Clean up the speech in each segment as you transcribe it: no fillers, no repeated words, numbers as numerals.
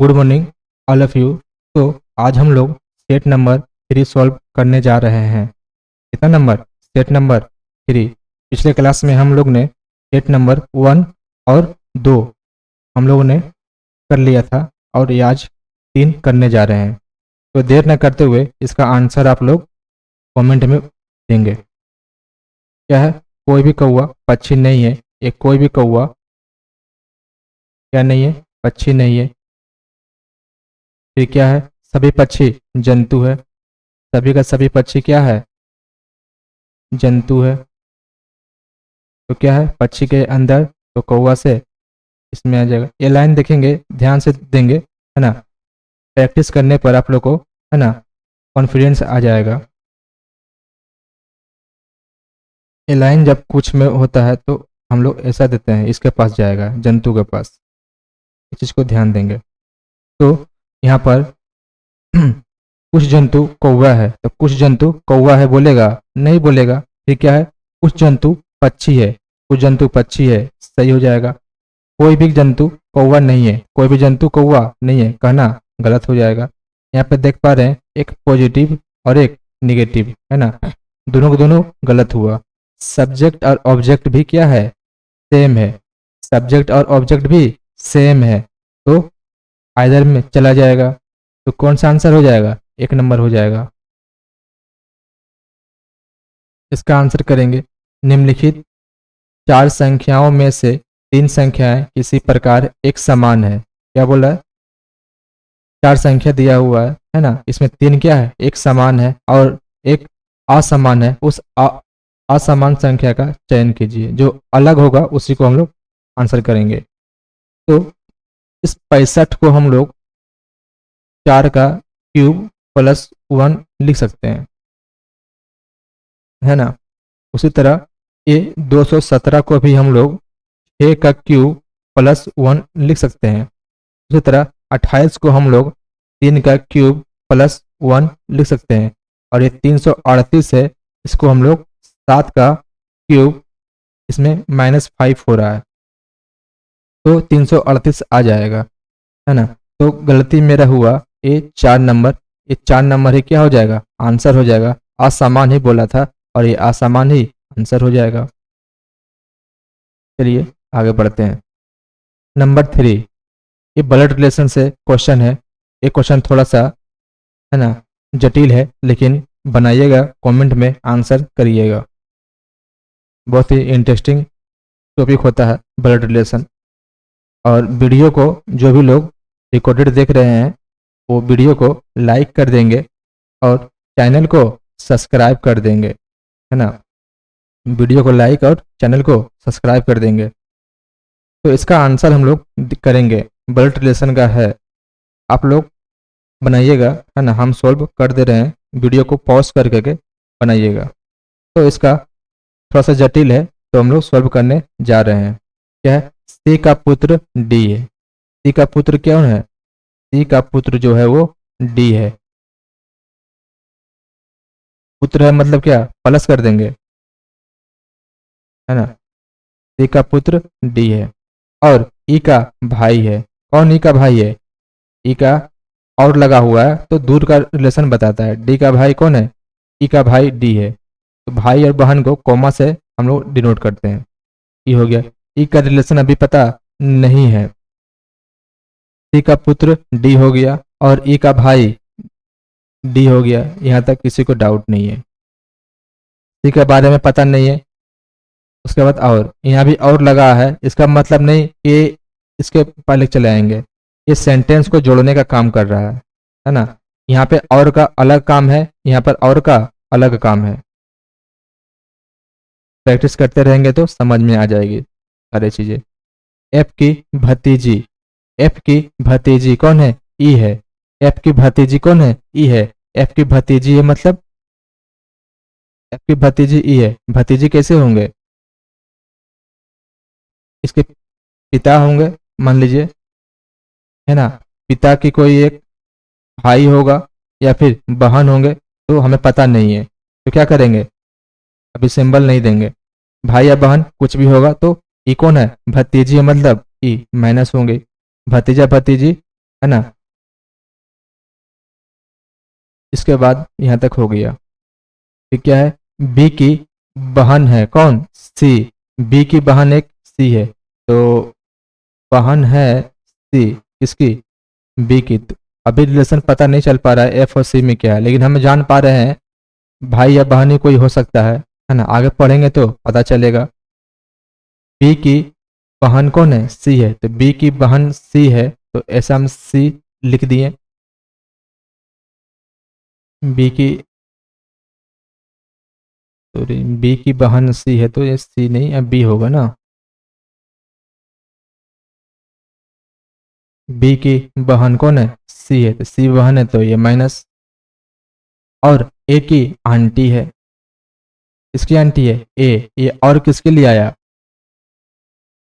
Good morning all of you. तो आज हम लोग सेट नंबर 3 सॉल्व करने जा रहे हैं। कितना नंबर? Set number 3। पिछले क्लास में हम लोग ने सेट नंबर 1 और 2 हम लोगों ने कर लिया था और ये आज 3 करने जा रहे हैं। तो देर न करते हुए इसका आंसर आप लोग कमेंट में देंगे। क्या है? कोई भी कौवा पक्षी नहीं है। एक कोई भी कौवा क्या नहीं है? पक्षी नहीं है। फिर क्या है? सभी पक्षी जंतु है। सभी का सभी पक्षी क्या है? जंतु है। तो क्या है? पक्षी के अंदर तो कौवा से इसमें आ जाएगा। ये लाइन देखेंगे, ध्यान से देंगे, है ना। प्रैक्टिस करने पर आप लोग को, है ना, कॉन्फिडेंस आ जाएगा। ये लाइन जब कुछ में होता है तो हम लोग ऐसा देते हैं, इसके पास जाएगा, जंतु के पास। इस चीज़ को ध्यान देंगे। तो यहाँ पर कुछ जंतु कौवा है, तो कुछ जंतु कौवा है बोलेगा? नहीं बोलेगा। फिर क्या है? कुछ जंतु पक्षी है। कुछ जंतु पक्षी है, सही हो जाएगा। कोई भी जंतु कौवा नहीं है। कोई भी जंतु कौवा नहीं है कहना गलत हो जाएगा। यहाँ पे देख पा रहे हैं एक पॉजिटिव और एक निगेटिव, है ना। दोनों को दोनों गलत हुआ। सब्जेक्ट और ऑब्जेक्ट भी क्या है? सेम है। सब्जेक्ट और ऑब्जेक्ट भी सेम है, तो आइदर में चला जाएगा। तो कौन सा आंसर हो जाएगा? 1 नंबर हो जाएगा। इसका आंसर करेंगे, निम्नलिखित 4 संख्याओं में से 3 संख्याएं किसी प्रकार एक समान है। क्या बोला है? 4 संख्या दिया हुआ है ना। इसमें 3 क्या है? एक समान है और एक असमान है। उस असमान संख्या का चयन कीजिए। जो अलग होगा उसी को हम लोग आंसर करेंगे। तो इस 65 को हम लोग 4 का क्यूब प्लस 1 लिख सकते हैं, है ना। उसी तरह ये 217 को भी हम लोग 6 का क्यूब प्लस 1 लिख सकते हैं। उसी तरह 28 को हम लोग 3 का क्यूब प्लस 1 लिख सकते हैं। और ये 338 है, इसको हम लोग 7 का क्यूब, इसमें -5 हो रहा है, तो 338 आ जाएगा, है ना। तो गलती मेरा हुआ ये 4 नंबर। ये 4 नंबर ही क्या हो जाएगा? आंसर हो जाएगा। असमान ही बोला था और ये असमान ही आंसर हो जाएगा। चलिए आगे बढ़ते हैं। नंबर 3, ये ब्लड रिलेशन से क्वेश्चन है। ये क्वेश्चन थोड़ा सा, है ना, जटिल है, लेकिन बनाइएगा, कमेंट में आंसर करिएगा। बहुत ही इंटरेस्टिंग टॉपिक होता है ब्लड रिलेशन। और वीडियो को जो भी लोग रिकॉर्डेड देख रहे हैं वो वीडियो को लाइक कर देंगे और चैनल को सब्सक्राइब कर देंगे, है ना। वीडियो को लाइक और चैनल को सब्सक्राइब कर देंगे। तो इसका आंसर हम लोग करेंगे, ब्लड रिलेशन का है। आप लोग बनाइएगा, है ना। हम सॉल्व कर दे रहे हैं, वीडियो को पॉज कर करके बनाइएगा। तो इसका थोड़ा सा जटिल है, तो हम लोग सॉल्व करने जा रहे हैं। क्या है? सी का पुत्र डी है। सी का पुत्र कौन है? सी का पुत्र जो है वो डी है। पुत्र है मतलब क्या? प्लस कर देंगे, है ना। सी का पुत्र डी है और ई का भाई है। कौन ई का भाई है? ई का और लगा हुआ है तो दूर का रिलेशन बताता है। डी का भाई कौन है? ई का भाई डी है। तो भाई और बहन को कॉमा से हम लोग डिनोट करते हैं। ई हो गया। ई का रिलेशन अभी पता नहीं है। सी का पुत्र डी हो गया और ई का भाई डी हो गया। यहाँ तक किसी को डाउट नहीं है। सी के बारे में पता नहीं है। उसके बाद और यहाँ भी और लगा है, इसका मतलब नहीं कि इसके पहले चले आएंगे। ये सेंटेंस को जोड़ने का काम कर रहा है ना। यहाँ पे और का अलग काम है, यहाँ पर और का अलग काम है। प्रैक्टिस करते रहेंगे तो समझ में आ जाएगी सारी चीजें। एफ की भतीजी, एफ की भतीजी कौन है? ई है। एफ की भतीजी कौन है? ई है। एफ की भतीजी है मतलब एफ की भतीजी ई है। भतीजी कैसे होंगे? इसके पिता होंगे, मान लीजिए, है ना। पिता की कोई एक भाई होगा या फिर बहन होंगे, तो हमें पता नहीं है, तो क्या करेंगे? अभी सिंबल नहीं देंगे। भाई या बहन कुछ भी होगा तो ई कौन है? भतीजी है, मतलब ई माइनस होंगे। भतीजा भतीजी है ना। इसके बाद यहाँ तक हो गया। फिर क्या है, बी की बहन है कौन, सी। बी की बहन एक सी है, तो बहन है सी किसकी, बी की। तो अभी रिलेशन पता नहीं चल पा रहा है एफ और सी में क्या है, लेकिन हम जान पा रहे हैं भाई या बहन ही कोई हो सकता है ना। आगे पढ़ेंगे तो पता चलेगा। बी की बहन कौन है, सी है, तो बी की बहन सी है, तो ऐसा हम सी लिख दिए। बी की, सॉरी, बी की बहन सी है, तो ये सी नहीं, अब बी होगा ना। बी की बहन कौन है, सी है, तो सी बहन है, तो ये माइनस। और ए की आंटी है, किसकी आंटी है, ए। ये और किसके लिए आया,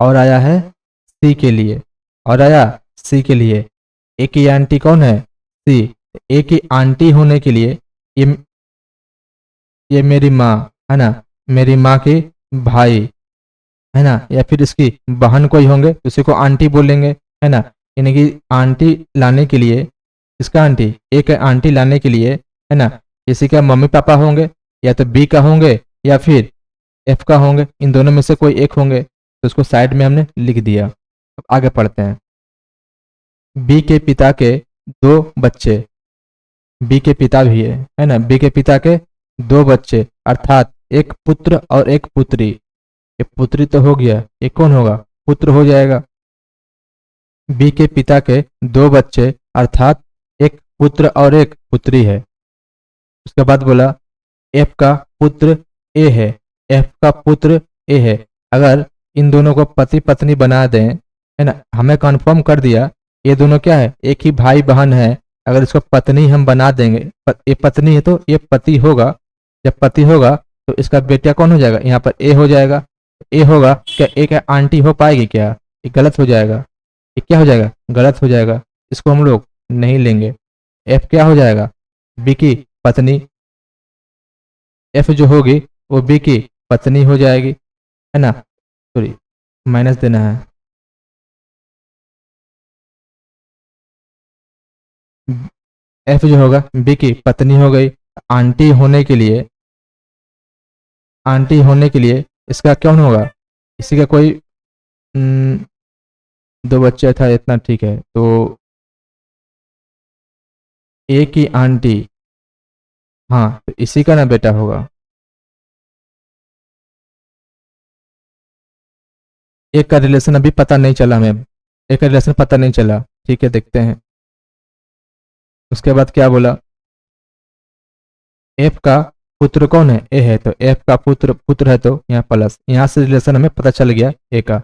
और आया है सी के लिए, और आया सी के लिए। ए की आंटी कौन है, सी। ए की आंटी होने के लिए ये मेरी माँ है ना, मेरी माँ के भाई है ना, या फिर इसकी बहन कोई होंगे तो उसी को आंटी बोलेंगे, है ना। यानी कि आंटी लाने के लिए, किसका आंटी, एक आंटी लाने के लिए, है ना, किसी का मम्मी पापा होंगे, या तो बी का होंगे या फिर एफ का होंगे, इन दोनों में से कोई एक होंगे, तो उसको साइड में हमने लिख दिया। अब आगे पढ़ते हैं। बी के पिता के दो बच्चे, बी के पिता भी है ना, बी के पिता के दो बच्चे, अर्थात एक पुत्र और एक पुत्री। ये पुत्री तो हो गया, ये कौन होगा, पुत्र हो जाएगा। बी के पिता के दो बच्चे, अर्थात एक पुत्र और एक पुत्री है। उसके बाद बोला एफ का पुत्र ए है, एफ का पुत्र ए है। अगर इन दोनों को पति पत्नी बना दें, है ना, हमें कन्फर्म कर दिया ये दोनों क्या है, एक ही भाई बहन है। अगर इसको पत्नी हम बना देंगे, ये पत्नी है तो ये पति होगा। जब पति होगा तो इसका बेटा कौन हो जाएगा, यहाँ पर ए हो जाएगा। ए होगा क्या, ए क्या आंटी हो पाएगी क्या, ये गलत हो जाएगा। ये क्या हो जाएगा, गलत हो जाएगा, इसको हम लोग नहीं लेंगे। एफ क्या हो जाएगा, बी की पत्नी। एफ जो होगी वो बी की पत्नी हो जाएगी, है ना। सॉरी, माइनस देना है। एफ जो होगा बी की पत्नी हो गई। आंटी होने के लिए, आंटी होने के लिए इसका कौन होगा, इसी का कोई दो बच्चे था इतना, ठीक है, तो ए की आंटी, हाँ, तो इसी का ना बेटा होगा। एक का रिलेशन अभी पता नहीं चला हमें, एक का रिलेशन पता नहीं चला, ठीक है, देखते हैं। उसके बाद क्या बोला, एफ का पुत्र कौन है, ए है, तो एफ का पुत्र पुत्र है, तो यहाँ प्लस, यहाँ से रिलेशन हमें पता चल गया, ए का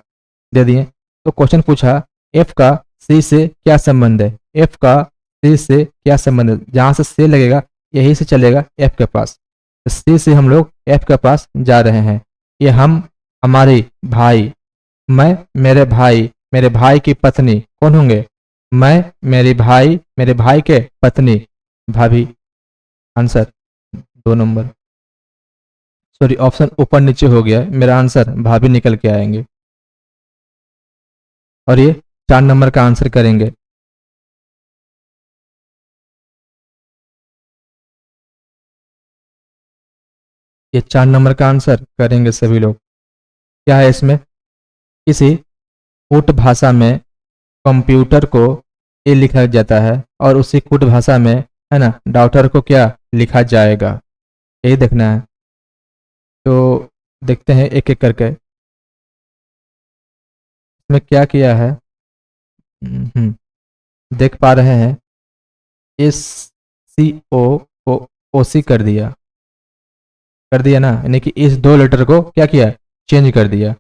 दे दिए। तो क्वेश्चन पूछा एफ का सी से क्या संबंध है, एफ का सी से क्या संबंध है, जहां से लगेगा यही से चलेगा एफ के पास, तो सी से हम लोग एफ के पास जा रहे हैं। ये हम, हमारे भाई, मैं, मेरे भाई की पत्नी कौन होंगे, मैं, मेरे भाई के पत्नी, भाभी। आंसर 2 नंबर, सॉरी ऑप्शन ऊपर नीचे हो गया है, मेरा आंसर भाभी निकल के आएंगे। और ये 4 नंबर का आंसर करेंगे। ये 4 नंबर का आंसर करेंगे सभी लोग। क्या है इसमें, किसी कूट भाषा में कंप्यूटर को ए लिखा जाता है और उसी कूट भाषा में, है ना, डॉक्टर को क्या लिखा जाएगा, यही देखना है। तो देखते हैं एक एक करके इसमें क्या किया है। देख पा रहे हैं, एस सी ओ को ओ सी कर दिया ना, यानी कि इस 2 लेटर को क्या किया, चेंज कर दिया।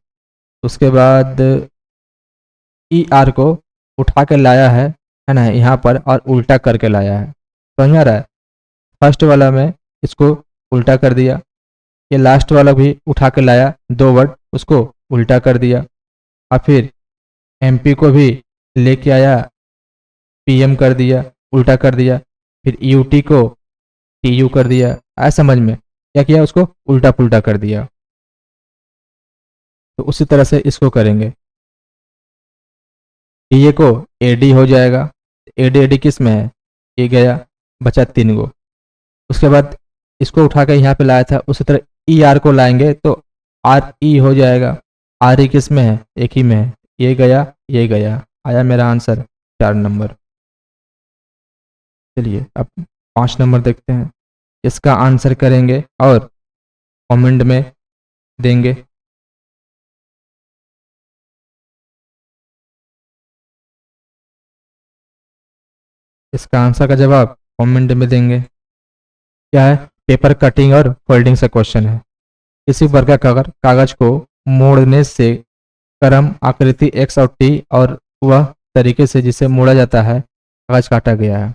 उसके बाद ई आर को उठा के लाया है ना, यहाँ पर, और उल्टा करके लाया है, समझ में आ रहा है। फर्स्ट वाला में इसको उल्टा कर दिया, ये लास्ट वाला भी उठा के लाया, 2 वर्ड उसको उल्टा कर दिया, और फिर एमपी को भी लेके आया, पीएम कर दिया, उल्टा कर दिया, फिर यूटी को टीयू कर दिया। आया समझ में, क्या किया, उसको उल्टा पुल्टा कर दिया। तो उसी तरह से इसको करेंगे, टीए को एडी हो जाएगा, AD AD किस में है, ये गया, बचा 3 गो। उसके बाद इसको उठा के यहाँ पे लाया था, उसी तरह ER को लाएंगे तो RE हो जाएगा। RE किस में है, एक ही में है, ये गया ये गया, आया मेरा आंसर 4 नंबर। चलिए अब 5 नंबर देखते हैं, इसका आंसर करेंगे और कमेंट में देंगे। इसका आंसर का जवाब कमेंट में देंगे। क्या है, पेपर कटिंग और फोल्डिंग से क्वेश्चन है। किसी प्रकार का कागज को मोड़ने से क्रम आकृति X और T और वह तरीके से जिसे मोड़ा जाता है कागज काटा गया है।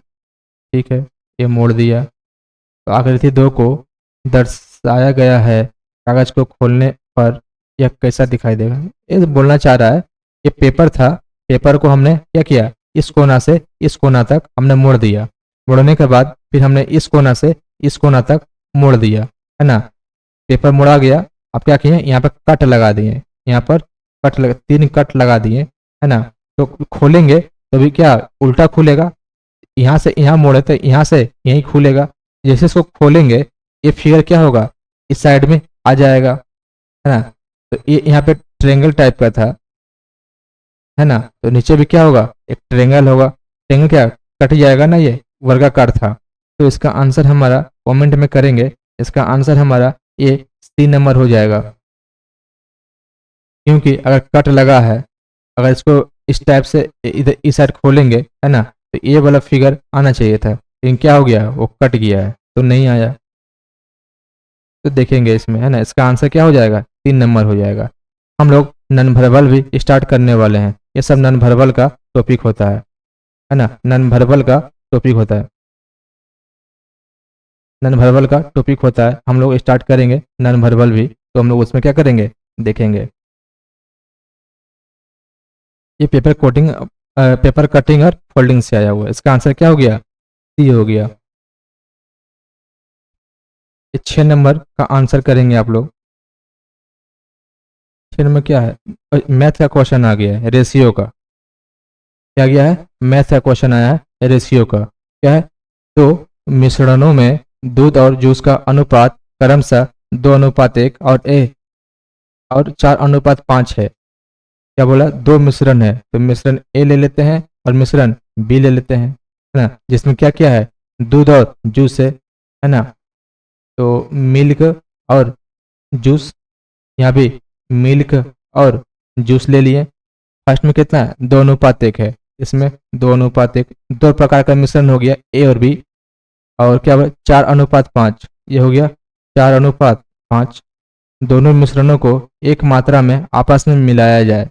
ठीक है, ये मोड़ दिया तो आकृति 2 को दर्शाया गया है, कागज को खोलने पर यह कैसा दिखाई देगा। ये बोलना चाह रहा है कि पेपर था, पेपर को हमने क्या किया, इस कोना से इस कोना तक हमने मोड़ दिया, मोड़ने के बाद फिर हमने इस कोना से इस कोना तक मोड़ दिया, है ना। पेपर मोड़ा गया, अब क्या किए, यहाँ पर कट लगा दिए, यहाँ पर 3 कट लगा दिए, है ना। तो खोलेंगे तो भी क्या उल्टा खुलेगा, यहाँ से यहाँ मोड़े तो यहाँ से यहीं खुलेगा। जैसे इसको खोलेंगे ये फिगर क्या होगा, इस साइड में आ जाएगा, है ना। तो ये यहाँ पे ट्रेंगल टाइप का था, है ना, तो नीचे भी क्या होगा, एक ट्रेंगल होगा। ट्रेंगल क्या कट जाएगा ना, ये वर्गाकार था। तो इसका आंसर हमारा कमेंट में करेंगे, इसका आंसर हमारा ये 3 नंबर हो जाएगा। क्योंकि अगर कट लगा है, अगर इसको इस टाइप से इधर इस साइड खोलेंगे, है ना, तो ये वाला फिगर आना चाहिए था, लेकिन क्या हो गया, वो कट गया है तो नहीं आया। तो देखेंगे इसमें, है ना, इसका आंसर क्या हो जाएगा, 3 नंबर हो जाएगा। हम लोग नन वर्बल भी स्टार्ट करने वाले हैं, ये सब नन वर्बल का टॉपिक होता है ना, नन वर्बल का टॉपिक होता है, नन वर्बल का टॉपिक होता है। हम लोग स्टार्ट करेंगे नन वर्बल भी, तो हम लोग उसमें क्या करेंगे, देखेंगे। ये पेपर कटिंग और फोल्डिंग से आया हुआ है, इसका आंसर क्या हो गया, सी हो गया। ये 6 नंबर का आंसर करेंगे आप लोग। 6 नंबर क्या है, मैथ का क्वेश्चन आ गया है, रेशियो का। क्या गया है, मैथ का क्वेश्चन आया है रेशियो का। क्या है, तो मिश्रणों में दूध और जूस का अनुपात क्रमशः 2:1 और 4:5 है। क्या बोला, 2 मिश्रण है, तो मिश्रण ए ले लेते हैं और मिश्रण बी ले लेते हैं, है ना, जिसमें क्या क्या है, दूध और जूस है ना। तो मिल्क और जूस, यहाँ भी मिल्क और जूस ले लिए। फर्स्ट में कितना है, 2:1 है, इसमें 2:1, 2 प्रकार का मिश्रण हो गया, ए और बी। और क्या बोला, 4:5, ये हो गया 4:5। दोनों मिश्रणों को एक मात्रा में आपस में मिलाया जाए,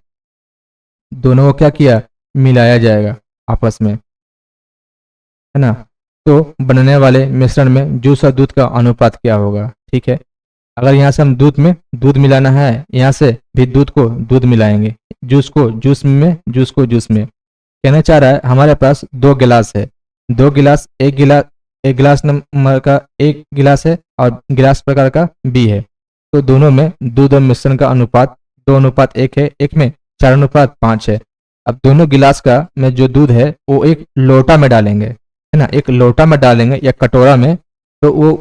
दोनों को क्या किया, मिलाया जाएगा आपस में, है ना। तो बनने वाले मिश्रण में जूस और दूध का अनुपात क्या होगा। ठीक है, अगर यहाँ से हम दूध में दूध मिलाना है, यहाँ से भी दूध को दूध मिलाएंगे, जूस को जूस में, जूस को जूस में। कहना चाह रहा है हमारे पास 2 गिलास है, 2 गिलास, एक गिलास नंबर का एक गिलास है और गिलास प्रकार का बी है। तो दोनों में दूध और मिश्रण का अनुपात 2:1 है, एक में 4:5 है। अब दोनों गिलास का में जो दूध है वो एक लोटा में डालेंगे, है ना, एक लोटा में डालेंगे या कटोरा में, तो वो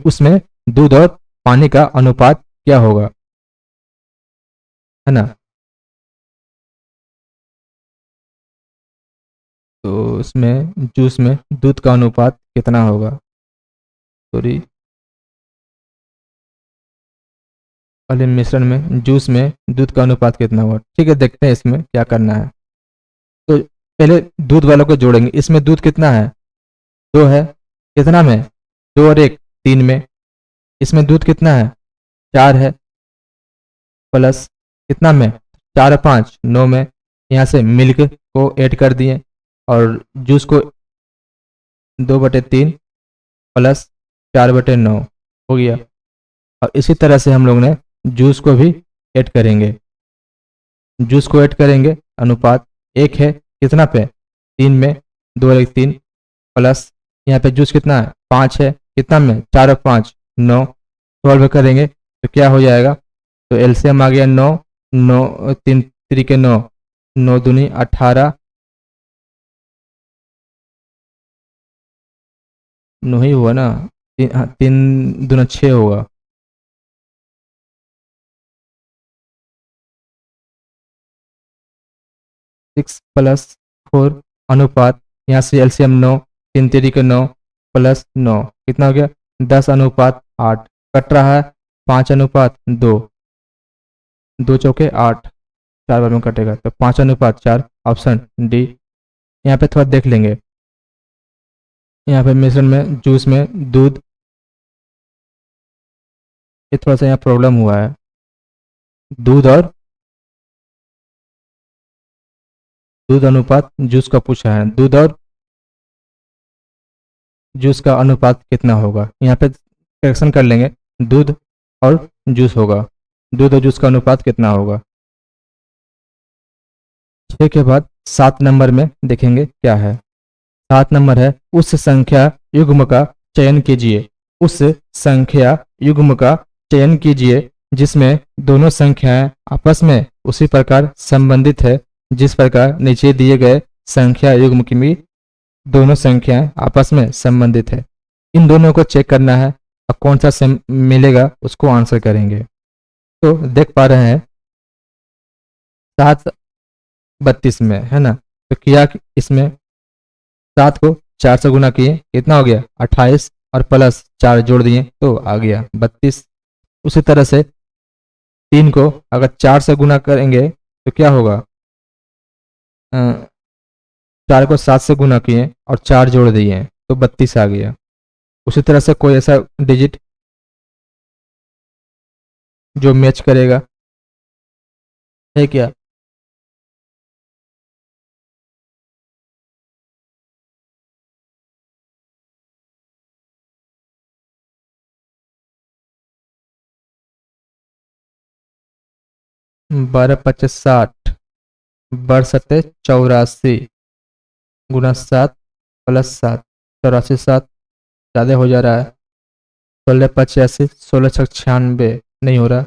उसमें दूध और पानी का अनुपात क्या होगा, है ना। तो उसमें जूस में दूध का अनुपात कितना होगा, सॉरी, पहले मिश्रण में जूस में दूध का अनुपात कितना होगा। ठीक है, देखते हैं इसमें क्या करना है। तो पहले दूध वालों को जोड़ेंगे, इसमें दूध कितना है, 2 है, कितना में, 2 और 1 3 में। इसमें दूध कितना है, 4 है, प्लस कितना में, 4 और 5 9 में। यहाँ से मिल्क को ऐड कर दिए और जूस को 2/3 प्लस 4/9 हो गया। और इसी तरह से हम लोग ने जूस को भी ऐड करेंगे, जूस को ऐड करेंगे, अनुपात 1 है, कितना पे, 3 में, 2 और 1 3 प्लस यहाँ पे जूस कितना है, 5 है, कितना में, 4 और 5 9। सॉल्व करेंगे तो क्या हो जाएगा, तो एलसीएम आ गया 9, 9 3 3 के 9, 9 दूनी 18 9 ही हुआ ना। हाँ, 3 दूना 6 होगा। 6+4 अनुपात, यहाँ से एलसीएम 9, 3 3 9 +9 कितना हो गया? 10:8 कट रहा है। 5:2, 2 चौके 8, 4 बार में कटेगा तो 5:4 ऑप्शन डी। यहाँ पे थोड़ा देख लेंगे, यहाँ पे मिश्रण में जूस में दूध, ये थोड़ा सा यहाँ प्रॉब्लम हुआ है। दूध अनुपात जूस का पूछा है, दूध और जूस का अनुपात कितना होगा? यहाँ पे करेक्शन कर लेंगे, दूध और जूस होगा। दूध और जूस का अनुपात कितना होगा? 6 के बाद 7 नंबर में देखेंगे क्या है। 7 नंबर है, उस संख्या युग्म का चयन कीजिए। उस संख्या युग्म का चयन कीजिए जिसमें दोनों संख्याएं आपस में उसी प्रकार संबंधित है जिस प्रकार नीचे दिए गए संख्या युग्म की भी दोनों संख्याएं आपस में संबंधित है। इन दोनों को चेक करना है और कौन सा मिलेगा उसको आंसर करेंगे। तो देख पा रहे हैं 7:32 में है ना, तो किया कि इसमें 7 को 4 से गुना किए, कितना हो गया? 28 और प्लस 4 जोड़ दिए तो आ गया 32। उसी तरह से 3 को अगर 4 से गुना करेंगे तो क्या होगा? 4 को 7 से गुना किए और 4 जोड़ दिए तो 32 आ गया। उसी तरह से कोई ऐसा डिजिट जो मैच करेगा है क्या? बारह पचास 60, बर सत्ते 84 गुना 7 प्लस 7, 84 7 ज़्यादा हो जा रहा है। 16 85, 16 96 नहीं हो रहा।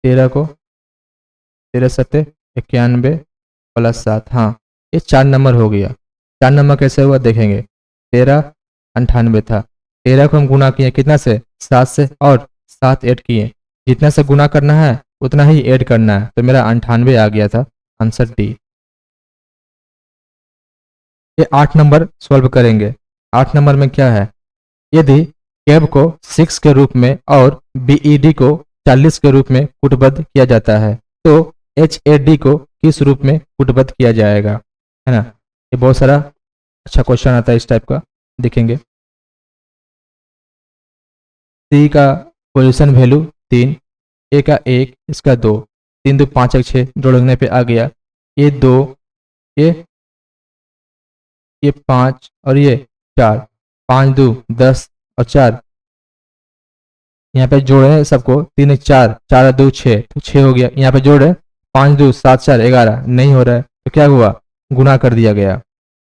13 को 13 7 91 प्लस 7, हाँ ये 4 नंबर हो गया। 4 नंबर कैसे हुआ देखेंगे। 13 98 था, 13 को हम गुना किए कितना से? 7 से, और 7 ऐड किए। जितना से गुना करना है उतना ही ऐड करना है, तो मेरा 98 आ गया था, आंसर डी। ये 8 नंबर सॉल्व करेंगे। 8 नंबर में क्या है? यदि कैब को 6 के रूप में और बीईडी को 40 के रूप में कूटबद्ध किया जाता है तो एचएडी को किस रूप में कूटबद्ध किया जाएगा? है ना, ये बहुत सारा अच्छा क्वेश्चन आता है इस टाइप का, देखेंगे। सी का पोजीशन वैल्यू 3, ए का 1, इसका 2, 3 2 5 1 6 जोड़ने पे आ गया। ये 2, ये 5 और ये 4, 5 2 10 और 4, यहाँ पे जोड़े सबको, 3 1 4, 4 2 6 तो 6 हो गया। यहाँ पे जोड़े 5 2 7 4 11, नहीं हो रहा है तो क्या हुआ? गुना कर दिया गया, है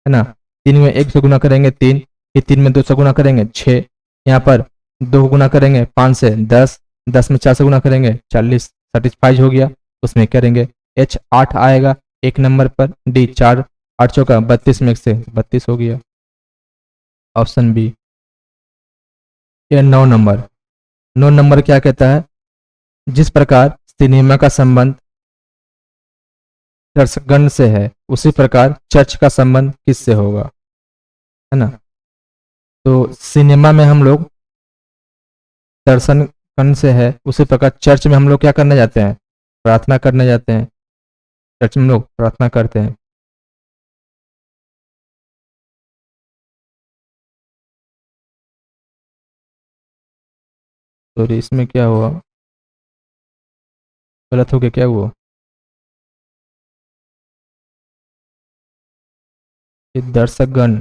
ना। 3 में 1 से गुना करेंगे 3, फिर 3 में 2 से गुना करेंगे 6, यहाँ पर 2 गुना करेंगे 5 से 10, 10 में 4 से गुना करेंगे 40, सेटिस्फाइज हो गया। उसमें करेंगे एच 8 आएगा 1 नंबर पर, डी 4 8 चौका 32 में 1 से 32 हो गया, ऑप्शन बी। ये 9 नंबर। 9 नंबर क्या कहता है? जिस प्रकार सिनेमा का संबंध दर्शकगण से है उसी प्रकार चर्च का संबंध किससे होगा? है ना, तो सिनेमा में हम लोग दर्शकगण से है, उसी प्रकार चर्च में हम लोग क्या करने जाते हैं? प्रार्थना करने जाते हैं। चर्च में लोग प्रार्थना करते हैं। तो इसमें क्या हुआ? गलत हो गया, क्या हुआ? ये दर्शकगण,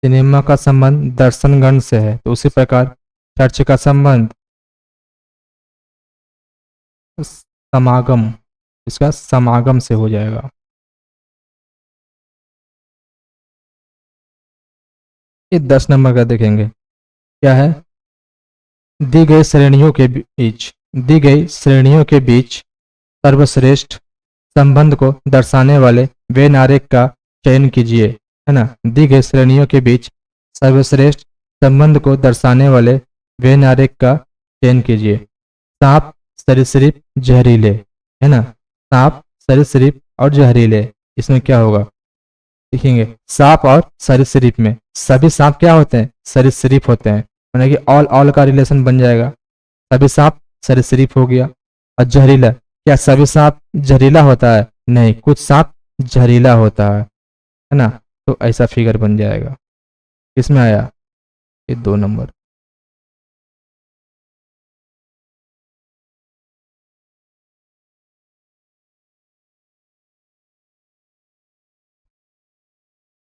सिनेमा का संबंध दर्शनगण से है तो उसी प्रकार चर्च का संबंध समागम, इसका समागम से हो जाएगा। ये 10 नंबर का देखेंगे क्या है? दी गई श्रेणियों के बीच, दी गई श्रेणियों के बीच सर्वश्रेष्ठ संबंध को दर्शाने वाले वेन आरेख का चयन कीजिए। है ना, दी गई श्रेणियों के बीच सर्वश्रेष्ठ संबंध को दर्शाने वाले वेन आरेख का चयन कीजिए। सांप, सरीसृप, जहरीले, है ना। सांप, सरीसृप और जहरीले, इसमें क्या होगा देखेंगे। सांप और सरीसृप में सभी सांप क्या होते हैं, सरीसृप होते हैं, माने कि ऑल ऑल का रिलेशन बन जाएगा। सभी सांप सरीसृप हो गया। और जहरीला, क्या सभी सांप जहरीला होता है, नहीं, कुछ सांप जहरीला होता है ना। तो ऐसा फिगर बन जाएगा। किसमें आया, ये 2 नंबर।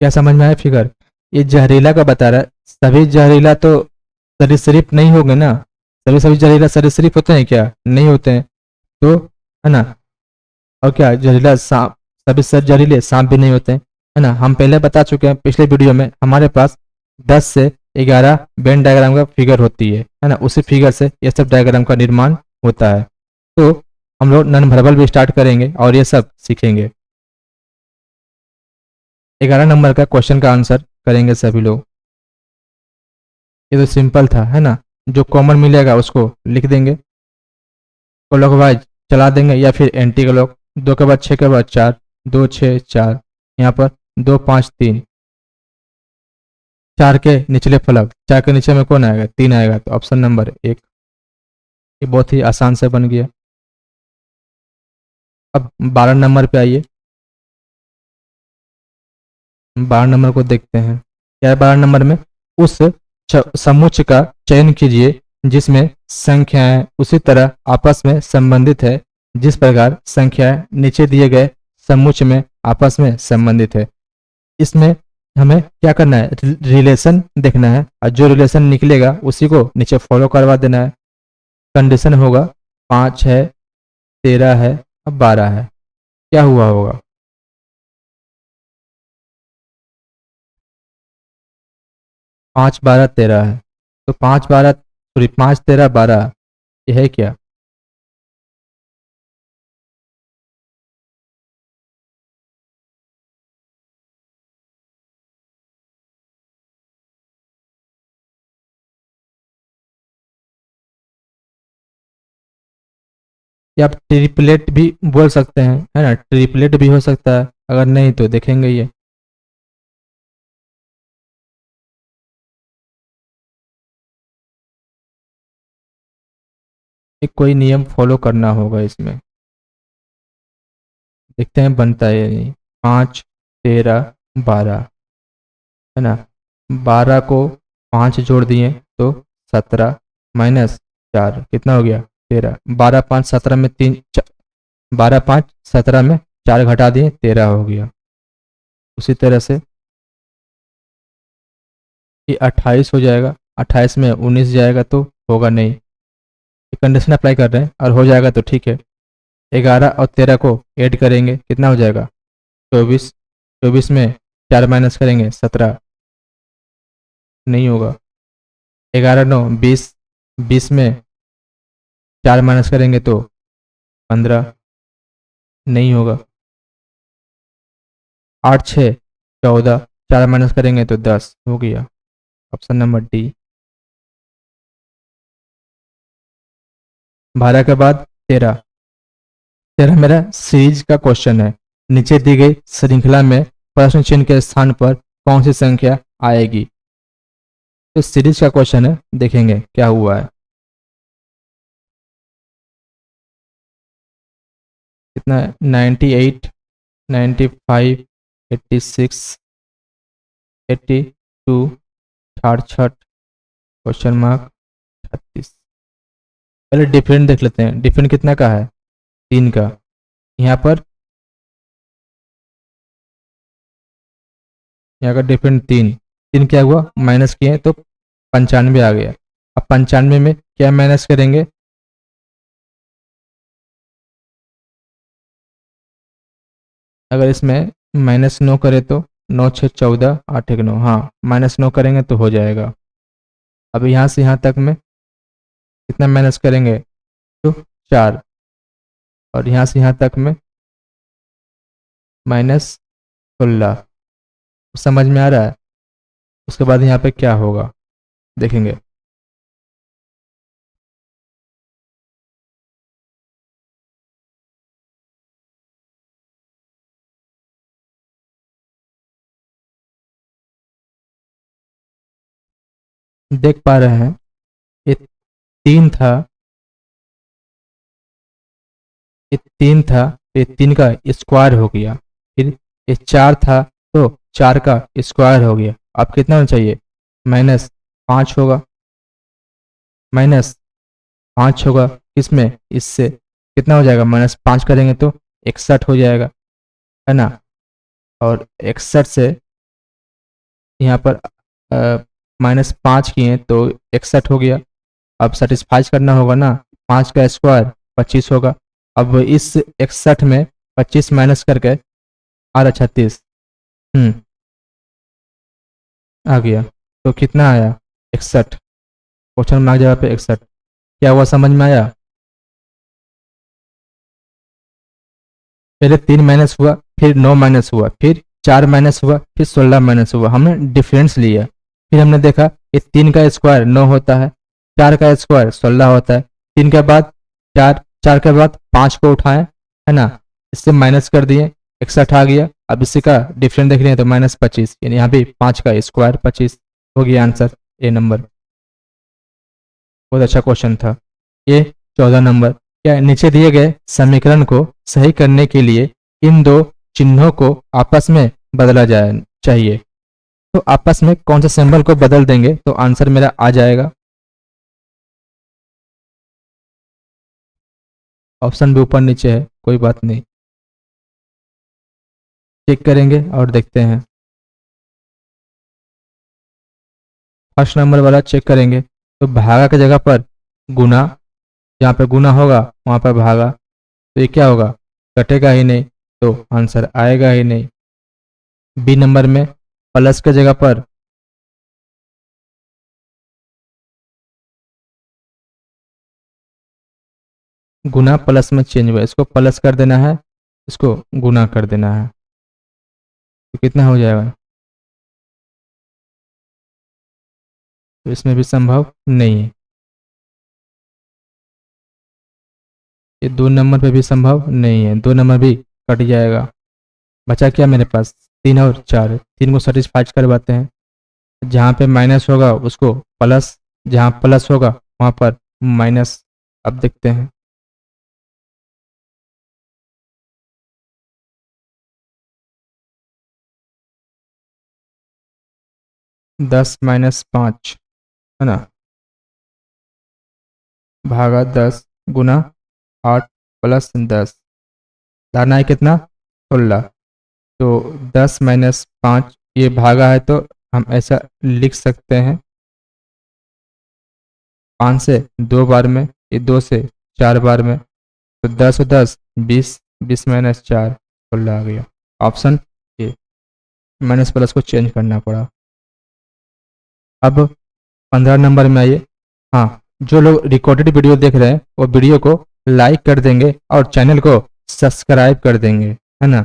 क्या समझ में आया फिगर। ये जहरीला का बता रहा है, सभी जहरीला तो सरीसृप नहीं होंगे ना। सभी सभी जहरीला सरीसृप होते हैं क्या, नहीं होते हैं। तो है ना। और क्या जहरीला सांप, सभी सर जहरीले सांप भी नहीं होते हैं, है ना। हम पहले बता चुके हैं पिछले वीडियो में, हमारे पास 10 से 11 वेन डायग्राम का फिगर होती है ना। उसी फिगर से ये सब डायग्राम का निर्माण होता है। तो हम लोग नॉन वर्बल भी स्टार्ट करेंगे और ये सब सीखेंगे। 11 नंबर का क्वेश्चन का आंसर करेंगे सभी लोग। ये तो सिंपल था, है ना। जो कॉमन मिलेगा उसको लिख देंगे, क्लॉकवाइज चला देंगे या फिर एंटी क्लॉक। 2 के बाद 6 के बाद 4, 2 6 4, यहाँ पर 2 5 3। 4 के निचले फलक, 4 के नीचे में कौन आएगा, 3 आएगा, तो ऑप्शन नंबर 1। ये बहुत ही आसान से बन गया। अब 12 नंबर पे आइए। 12 नंबर को देखते हैं क्या है। 12 नंबर में उस समुच्चय का चयन कीजिए जिसमें संख्याएं उसी तरह आपस में संबंधित है जिस प्रकार संख्याएं नीचे दिए गए समुच्चय में आपस में संबंधित है। इसमें हमें क्या करना है, रिलेशन देखना है, और जो रिलेशन निकलेगा उसी को नीचे फॉलो करवा देना है। कंडीशन होगा 5 है, 13 है और 12 है। क्या हुआ होगा, 5 12 13 है, तो 5 13 ये है क्या। या आप ट्रिपलेट भी बोल सकते हैं, है ना। ट्रिपलेट भी हो सकता है, अगर नहीं तो देखेंगे ये कोई नियम फॉलो करना होगा इसमें। देखते हैं बनता है या नहीं। 5 13 12, है ना। 12 को 5 जोड़ दिए तो 17, -4 कितना हो गया, 13। 12 5 17 में 3, 12 5 17 में 4 घटा दिए, 13 हो गया। उसी तरह से ये 28 हो जाएगा, 28 में 19 जाएगा तो होगा नहीं। ये कंडीशन अप्लाई कर रहे हैं, और हो जाएगा तो ठीक है। 11 और 13 को ऐड करेंगे, कितना हो जाएगा, 24। 24 में 4 माइनस करेंगे, 17, नहीं होगा। 11 9 20, 20 में 4 माइनस करेंगे तो 15, नहीं होगा। 8 6 14, 4 माइनस करेंगे तो 10 हो गया। Option number D. 12 के बाद 13। 13 मेरा सीरीज का क्वेश्चन है। नीचे दी गई श्रृंखला में प्रश्न चिन्ह के स्थान पर कौन सी संख्या आएगी। तो सीरीज का क्वेश्चन है, देखेंगे क्या हुआ है। कितना है, 98, 95, 86, 82, 68, क्वेश्चन मार्क, 36। पहले डिफरेंट देख लेते हैं, डिफरेंट कितना का है, 3 का। यहाँ पर यहाँ का डिफरेंट 3, 3 क्या हुआ, माइनस किए तो 95 आ गया। अब 95 में क्या माइनस करेंगे, अगर इसमें -9 करें तो 9 6 14, 8 1 9, हाँ, -9 करेंगे तो हो जाएगा। अब यहाँ से यहाँ तक में कितना माइनस करेंगे, तो 4, और यहाँ से यहाँ तक में -16। समझ में आ रहा है। उसके बाद यहाँ पे क्या होगा देखेंगे। देख पा रहे हैं ये 3 था, ये 3 था, ये 3 का स्क्वायर हो गया। फिर ये 4 था तो 4 का स्क्वायर हो गया। अब कितना होना चाहिए? -5 होगा, -5 होगा। इसमें इससे कितना हो जाएगा? -5 करेंगे तो 61 हो जाएगा, है ना। और 61 से यहाँ पर -5 किए तो 61 हो गया। अब सेटिस्फाइज करना होगा ना, 5 का स्क्वायर 25 होगा। अब इस 61 में 25 माइनस करके आ रहा 36। आ गया। तो कितना आया? 61। क्वेश्चन मार्क जगह पे 61। क्या हुआ समझ में आया? पहले 3 माइनस हुआ, फिर 9 माइनस हुआ, फिर 4 माइनस हुआ, फिर 16 माइनस हुआ। हमने डिफरेंस लिया। फिर हमने देखा ये 3 का स्क्वायर 9 होता है, 4 का स्क्वायर 16 होता है। 3 के बाद 4, 4 के बाद 5 को उठाएं, है ना। इससे माइनस कर दिए, 61 आ गया। अब इसी का डिफरेंस देख रहे हैं तो -25, यानी यहाँ भी 5 का स्क्वायर 25 हो गया। Answer A number. बहुत अच्छा क्वेश्चन था ये। 14 नंबर, क्या नीचे दिए गए समीकरण को सही करने के लिए इन दो चिन्हों को आपस में बदला जाए चाहिए? तो आपस में कौन सा सिंबल को बदल देंगे तो आंसर मेरा आ जाएगा? ऑप्शन भी ऊपर नीचे है, कोई बात नहीं, चेक करेंगे और देखते हैं। फर्स्ट नंबर वाला चेक करेंगे तो भागा की जगह पर गुना, जहाँ पे गुना होगा वहाँ पर भागा, तो ये क्या होगा? कटेगा ही नहीं, तो आंसर आएगा ही नहीं। बी नंबर में प्लस की जगह पर गुना प्लस में चेंज हुआ, इसको प्लस कर देना है, इसको गुना कर देना है, तो कितना हो जाएगा? तो इसमें भी संभव नहीं है। ये 2 नंबर पे भी संभव नहीं है, 2 नंबर भी कट जाएगा। बचा क्या मेरे पास? 3 और 4, 3 को सेटिस्फाइज करवाते हैं। जहाँ पे माइनस होगा उसको प्लस, जहाँ प्लस होगा वहाँ पर माइनस। अब देखते हैं। 10 - 5, है ना, भागा 10 गुना 8 प्लस 10, धारना है कितना? 16। तो 10 - 5 ये भागा है तो हम ऐसा लिख सकते हैं, 5 से 2 बार में, ये 2 से 4 बार में, तो 10 और 10 20, 20 - 4 16 आ गया। Option A. माइनस प्लस को चेंज करना पड़ा। अब 15 नंबर में आइए। हाँ, जो लोग रिकॉर्डेड वीडियो देख रहे हैं वो वीडियो को लाइक कर देंगे और चैनल को सब्सक्राइब कर देंगे, है ना।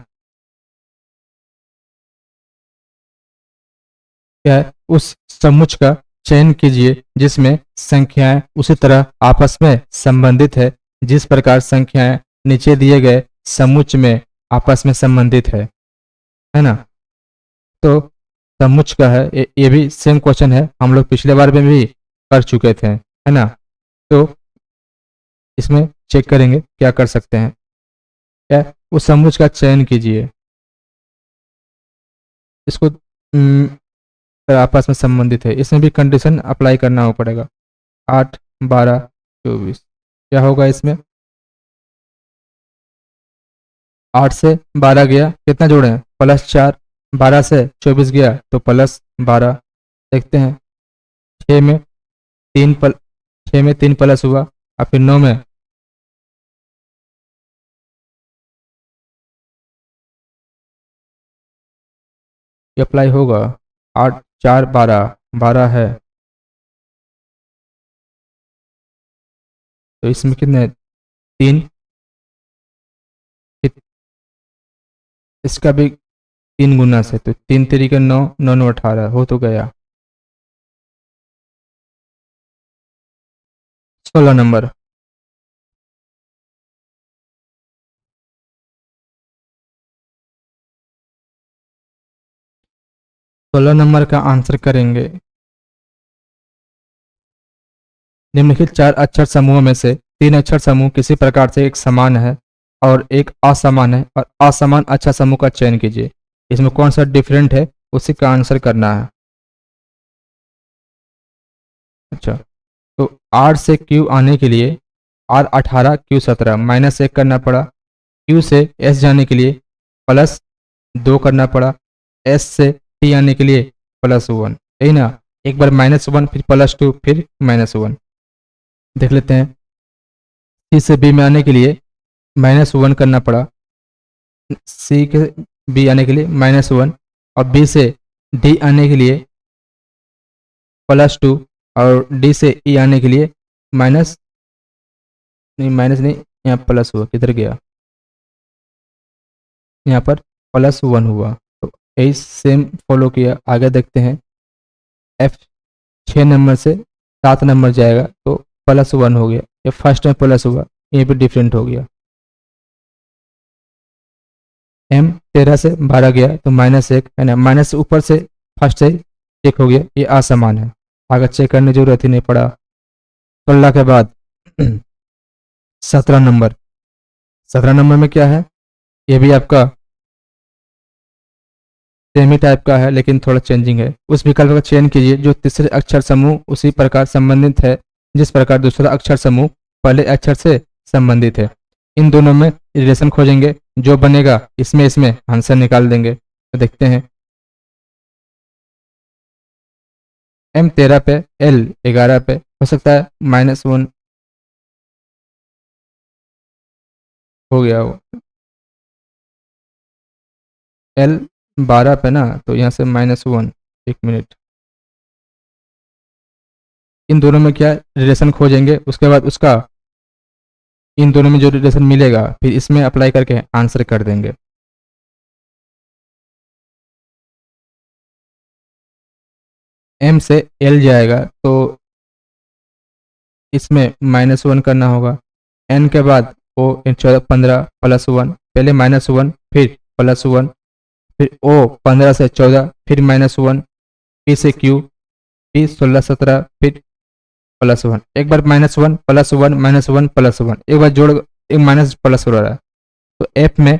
क्या है? उस समुच्च का चयन कीजिए जिसमें संख्याएं उसी तरह आपस में संबंधित है जिस प्रकार संख्याएं नीचे दिए गए समुच्च में आपस में संबंधित है ना। तो समुच्च का है ये भी सेम क्वेश्चन है, हम लोग पिछले बार में भी कर चुके थे, है ना। तो इसमें चेक करेंगे क्या कर सकते हैं। क्या? उस समुच्च का चयन कीजिए, इसको आपस में संबंधित है, इसमें भी कंडीशन अप्लाई करना हो पड़ेगा। 8 12 24, क्या होगा इसमें? 8 से 12 गया, कितना जोड़े? +4। 12 से 24 गया तो +12। देखते हैं। 6 में 3 प्लस हुआ, और फिर 9 में ये अप्लाई होगा। 8 4 12, 12 है, तो इसमें कितने? 3। इसका भी 3 गुना से, तो 3 3 9, 9 9 18 हो तो गया। 16 नंबर। 16 नंबर का आंसर करेंगे। निम्नलिखित चार अक्षर समूहों में से तीन अक्षर समूह किसी प्रकार से एक समान है और एक असमान है, और असमान अक्षर समूह का चयन कीजिए। इसमें कौन सा डिफरेंट है, उसी का आंसर करना है। अच्छा, तो आर से क्यू आने के लिए R18 Q17 -1 करना पड़ा। क्यू से एस जाने के लिए +2 करना पड़ा। एस से टी आने के लिए +1, यही ना। एक बार -1 फिर +2 फिर -1। देख लेते हैं। सी से बी में आने के लिए -1 करना पड़ा। सी के बी आने के लिए -1, और बी से डी आने के लिए +2, और डी से ई आने के लिए माइनस, नहीं माइनस नहीं, यहाँ प्लस हुआ, किधर गया, यहाँ पर +1 हुआ। तो यही सेम फॉलो किया। आगे देखते हैं। एफ 6 नंबर से 7 नंबर जाएगा तो +1 हो गया। ये फर्स्ट में प्लस हुआ, ये भी डिफरेंट हो गया। एम 13 से 12 गया तो -1 है ना, माइनस ऊपर से फर्स्ट से चेक हो गया, ये असमान है। आगे चेक करने की जरूरत ही नहीं पड़ा। 16 के बाद 17 नंबर। 17 नंबर में क्या है, ये भी आपका सेम ही टाइप का है लेकिन थोड़ा चेंजिंग है। उस विकल्प का चयन कीजिए जो तीसरे अक्षर समूह उसी प्रकार संबंधित है जिस प्रकार दूसरा अक्षर समूह पहले अक्षर से संबंधित है। इन दोनों में रिलेशन खोजेंगे, जो बनेगा इसमें इसमें आंसर निकाल देंगे। तो देखते हैं। M13 पे, L11 पे हो सकता है -1 हो गया हो। L12 पे ना, तो यहाँ से -1। एक मिनट, इन दोनों में क्या रिलेशन खोजेंगे, उसके बाद उसका इन दोनों में जो रिलेशन मिलेगा फिर इसमें अप्लाई करके आंसर कर देंगे। एम से एल जाएगा तो इसमें -1 करना होगा। एन के बाद ओ 14 15 +1, पहले -1 फिर +1, फिर ओ 15 से 14 फिर -1, पी से क्यू, पी 16 17 फिर +1। एक बार -1 +1 -1 +1, एक बार जोड़, एक माइनस प्लस हो रहा है। तो एफ में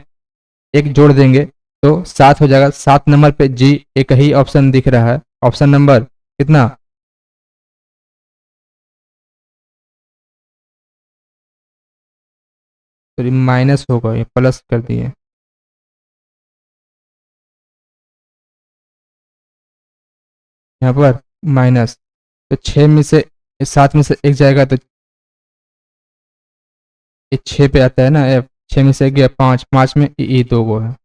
एक जोड़ देंगे तो 7 हो जाएगा। 7 नंबर पे जी एक ही ऑप्शन दिख रहा है। ऑप्शन नंबर कितना, तो माइनस होगा, ये प्लस कर दिए। यहाँ पर माइनस, तो 6 में से 7 में से एक जाएगा तो ये 6 पे आता है ना एफ। 6 में से एक गया 5, 5 में ई 2 गो है।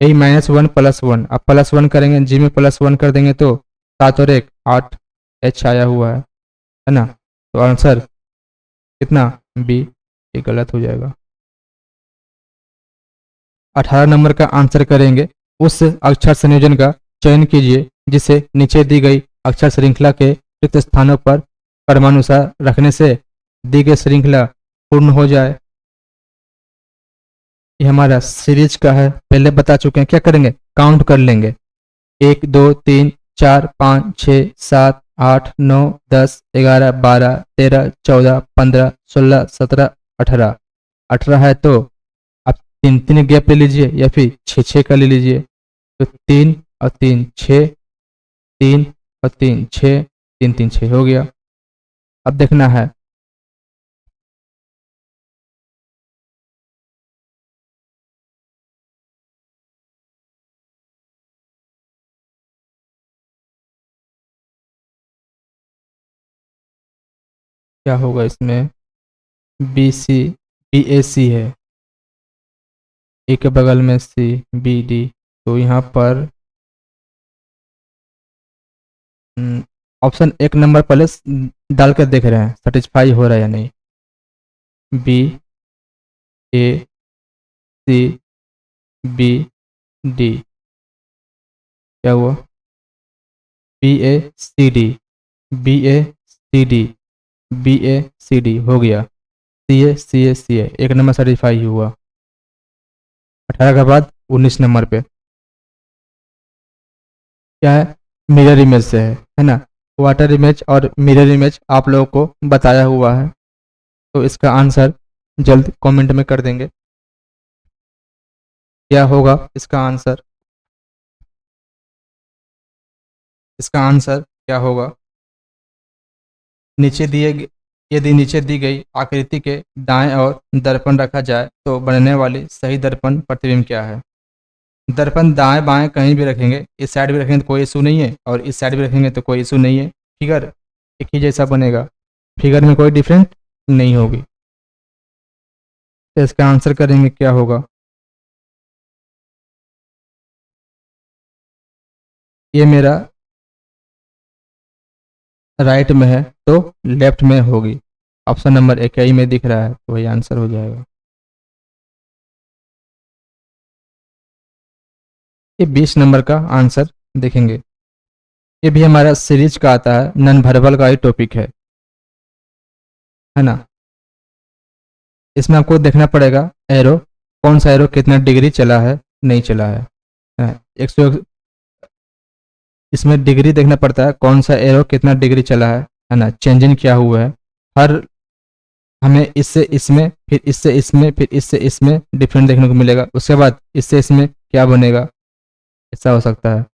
यही -1 +1, अब +1 करेंगे, जी में +1 कर देंगे तो 7 और 1 8 एच आया हुआ है ना। तो आंसर कितना, बी, ये गलत हो जाएगा। 18 नंबर का आंसर करेंगे। उस अक्षर संयोजन का चयन कीजिए जिसे नीचे दी गई अक्षर श्रृंखला के रिक्त स्थानों पर क्रमानुसार रखने से दी गई श्रृंखला पूर्ण हो जाए। ये हमारा सीरीज का है, पहले बता चुके हैं। क्या करेंगे, काउंट कर लेंगे। 1 2 3 4 5 6 7 8 9 10 11 12 13 14 15 16 17 18। 18 है तो आप तीन तीन गैप ले लीजिए या फिर छः छः का ले लीजिए। तो 3 और 3 6, 3 और 3 6, 3 3 6 हो गया। अब देखना है। क्या होगा इसमें, बी सी, बी ए सी है, ए के बगल में सी, बी डी। तो यहाँ पर ऑप्शन एक नंबर पहले डाल कर देख रहे हैं सेटिस्फाई हो रहा है या नहीं। बी ए सी बी डी, क्या हुआ, बी ए सी डी, बी ए सी डी। BACD हो गया, CA एक नंबर सेटिस्फाई हुआ। 18 के बाद 19 नंबर पे क्या है, मिरर इमेज से है ना। वाटर इमेज और मिरर इमेज आप लोगों को बताया हुआ है, तो इसका आंसर जल्द कमेंट में कर देंगे। क्या होगा इसका आंसर, इसका आंसर क्या होगा। नीचे दिए यदि नीचे दी गई आकृति के दाएं और दर्पण रखा जाए तो बनने वाली सही दर्पण प्रतिबिंब क्या है। दर्पण दाएं बाएं कहीं भी रखेंगे, इस साइड भी रखेंगे तो कोई इशू नहीं है और इस साइड भी रखेंगे तो कोई इशू नहीं है। फिगर एक ही जैसा बनेगा, फिगर में कोई डिफरेंट नहीं होगी। तो इसका आंसर करेंगे क्या होगा। ये मेरा राइट में है तो लेफ्ट में होगी। ऑप्शन नंबर 21 में दिख रहा है तो वही आंसर हो जाएगा। ये 20 नंबर का आंसर देखेंगे। ये भी हमारा सीरीज का आता है, नन वर्बल का ही टॉपिक है ना। इसमें आपको देखना पड़ेगा एरो, कौन सा एरो कितना डिग्री चला है नहीं चला है। 100 इसमें डिग्री देखना पड़ता है, कौन सा एरो कितना डिग्री चला है ना, चेंजिंग क्या हुआ है। हर हमें इससे इसमें फिर इससे इसमें फिर इससे इसमें डिफरेंट देखने को मिलेगा, उसके बाद इससे इसमें क्या बनेगा, ऐसा हो सकता है।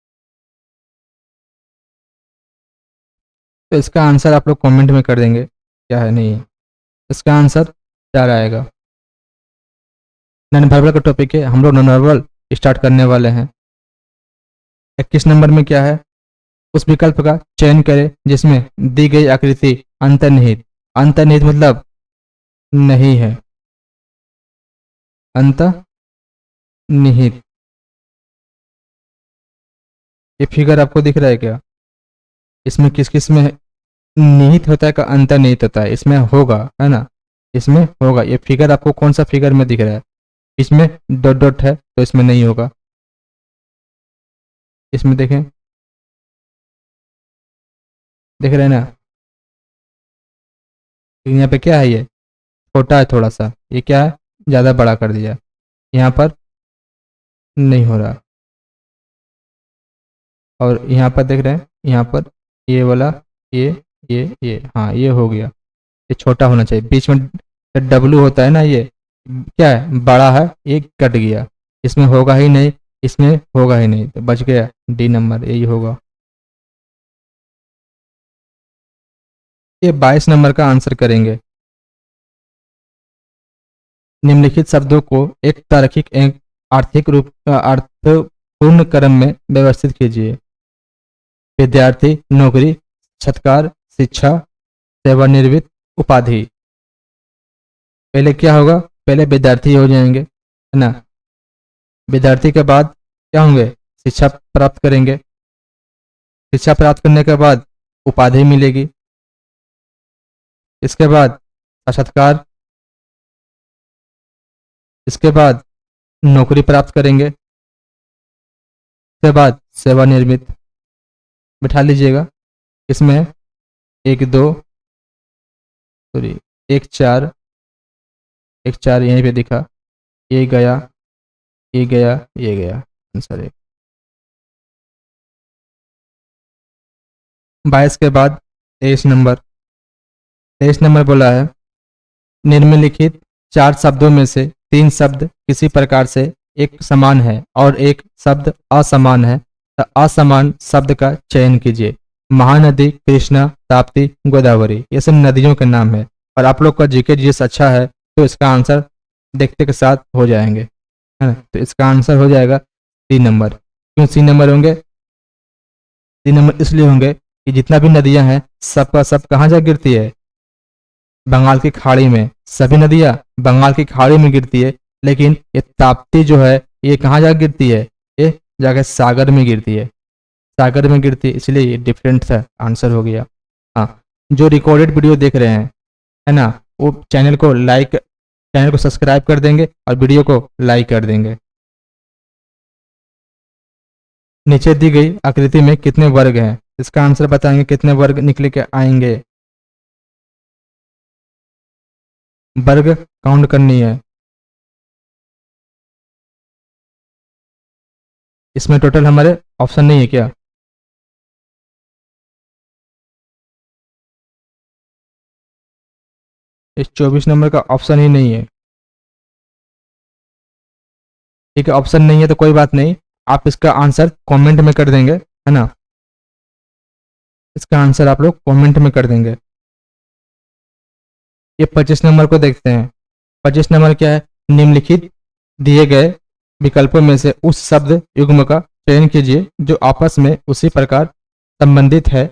तो इसका आंसर आप लोग कमेंट में कर देंगे क्या है नहीं है। इसका आंसर क्या आएगा। नॉन वर्बल का टॉपिक है, हम लोग नॉन वर्बल स्टार्ट करने वाले हैं। 21 नंबर में क्या है, उस विकल्प का चयन करें जिसमें दी गई आकृति अंतर्निहित, अंतर्निहित मतलब नहीं है, अंतर्निहित। ये फिगर आपको दिख रहा है क्या, इसमें किस किस में निहित होता है का अंतर्निहित होता है, इसमें होगा है ना, इसमें होगा। ये फिगर आपको कौन सा फिगर में दिख रहा है, इसमें डॉट डॉट है तो इसमें नहीं होगा। इसमें देखें, देख रहे हैं ना, यहाँ पे क्या है, ये छोटा है थोड़ा सा, ये क्या है ज़्यादा बड़ा कर दिया, यहाँ पर नहीं हो रहा। और यहाँ पर देख रहे हैं, यहाँ पर ये वाला, ये हाँ ये हो गया। ये छोटा होना चाहिए, बीच में डब्लू होता है ना, ये क्या है बड़ा है, ये कट गया, इसमें होगा ही नहीं, इसमें होगा ही नहीं, तो बच गया डी नंबर, यही होगा। ये 22 नंबर का आंसर करेंगे। निम्नलिखित शब्दों को एक तार्किक एक आर्थिक रूप अर्थपूर्ण क्रम में व्यवस्थित कीजिए। विद्यार्थी, नौकरी, सत्कार, शिक्षा, सेवानिवृत्त, उपाधि। पहले क्या होगा, पहले विद्यार्थी हो जाएंगे है ना, विद्यार्थी के बाद क्या होंगे, शिक्षा प्राप्त करेंगे, शिक्षा प्राप्त करने के बाद उपाधि मिलेगी, इसके बाद साक्षात्कार, इसके बाद नौकरी प्राप्त करेंगे, इसके बाद सेवानिवृत्त। बिठा लीजिएगा, इसमें एक दो सॉरी एक चार, एक चार यहीं पे दिखा, ये गया, ये गया, ये गया, आंसर एक। 22 के बाद 23 नंबर, 23 नंबर बोला है निम्नलिखित 4 शब्दों में से 3 शब्द किसी प्रकार से एक समान है और एक शब्द असमान है, तो असमान शब्द का चयन कीजिए। महानदी, कृष्णा, ताप्ती, गोदावरी, ये सब नदियों के नाम है। और आप लोग का जीके जीएस अच्छा है तो इसका आंसर देखते के साथ हो जाएंगे है ना। तो इसका आंसर हो जाएगा 3 नंबर। क्यों 3 नंबर होंगे, 3 नंबर इसलिए होंगे कि जितना भी नदियां हैं सबका सब कहाँ जा गिरती है, बंगाल की खाड़ी में। सभी नदियां बंगाल की खाड़ी में गिरती है, लेकिन ये ताप्ती जो है ये कहाँ जा गिरती है, ये जाकर सागर में गिरती है, सागर में गिरती है, इसलिए ये डिफरेंट सा आंसर हो गया। हाँ, जो रिकॉर्डेड वीडियो देख रहे हैं है ना, वो चैनल को सब्सक्राइब कर देंगे और वीडियो को लाइक कर देंगे। नीचे दी गई आकृति में कितने वर्ग हैं, इसका आंसर बताएंगे कितने वर्ग निकले के आएंगे। वर्ग काउंट करनी है। इसमें टोटल हमारे ऑप्शन नहीं है क्या? इस 24 नंबर का ऑप्शन ही नहीं है। ठीक है, ऑप्शन नहीं है तो कोई बात नहीं, आप इसका आंसर कमेंट में कर देंगे, है ना। इसका आंसर आप लोग कमेंट में कर देंगे। ये 25 नंबर को देखते हैं। 25 नंबर क्या है? निम्नलिखित दिए गए विकल्पों में से उस शब्द युग्म का चयन कीजिए जो आपस में उसी प्रकार संबंधित है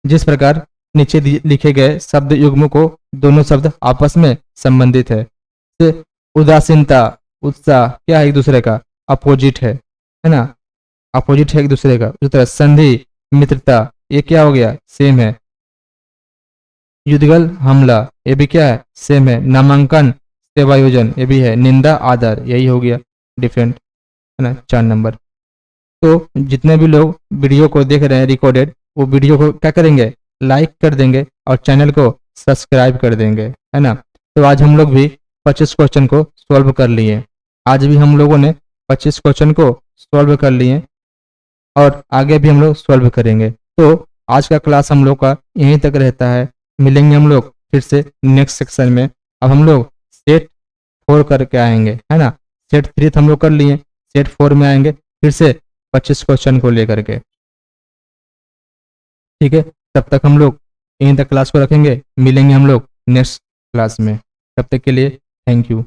जिस प्रकार नीचे लिखे गए शब्द युग्म को दोनों शब्द आपस में संबंधित है। जैसे उदासीनता, उत्साह क्या है? एक दूसरे का अपोजिट है ना, अपोजिट है एक दूसरे का। उसी तरह संधि, मित्रता, ये क्या हो गया? सेम है। युद्धगल, हमला, ये भी क्या है? सेम है। नामांकन, सेवायोजन, ये भी है। निंदा, आदर, यही हो गया डिफरेंट, है ना, 4 नंबर। तो जितने भी लोग वीडियो को देख रहे हैं रिकॉर्डेड, वो वीडियो को क्या करेंगे? लाइक कर देंगे और चैनल को सब्सक्राइब कर देंगे, है ना। तो आज हम लोग भी 25 क्वेश्चन को सॉल्व कर लिए। आज भी हम लोगों ने 25 क्वेश्चन को सॉल्व कर लिए और आगे भी हम लोग सॉल्व करेंगे। तो आज का क्लास हम लोग का यहीं तक रहता है। मिलेंगे हम लोग फिर से नेक्स्ट सेक्शन में। अब हम लोग सेट 4 करके आएंगे, है ना। सेट 3 तो हम लोग कर लिए, सेट 4 में आएंगे फिर से 25 क्वेश्चन को लेकर के। ठीक है, तब तक हम लोग यहीं तक क्लास को रखेंगे। मिलेंगे हम लोग नेक्स्ट क्लास में। तब तक के लिए थैंक यू।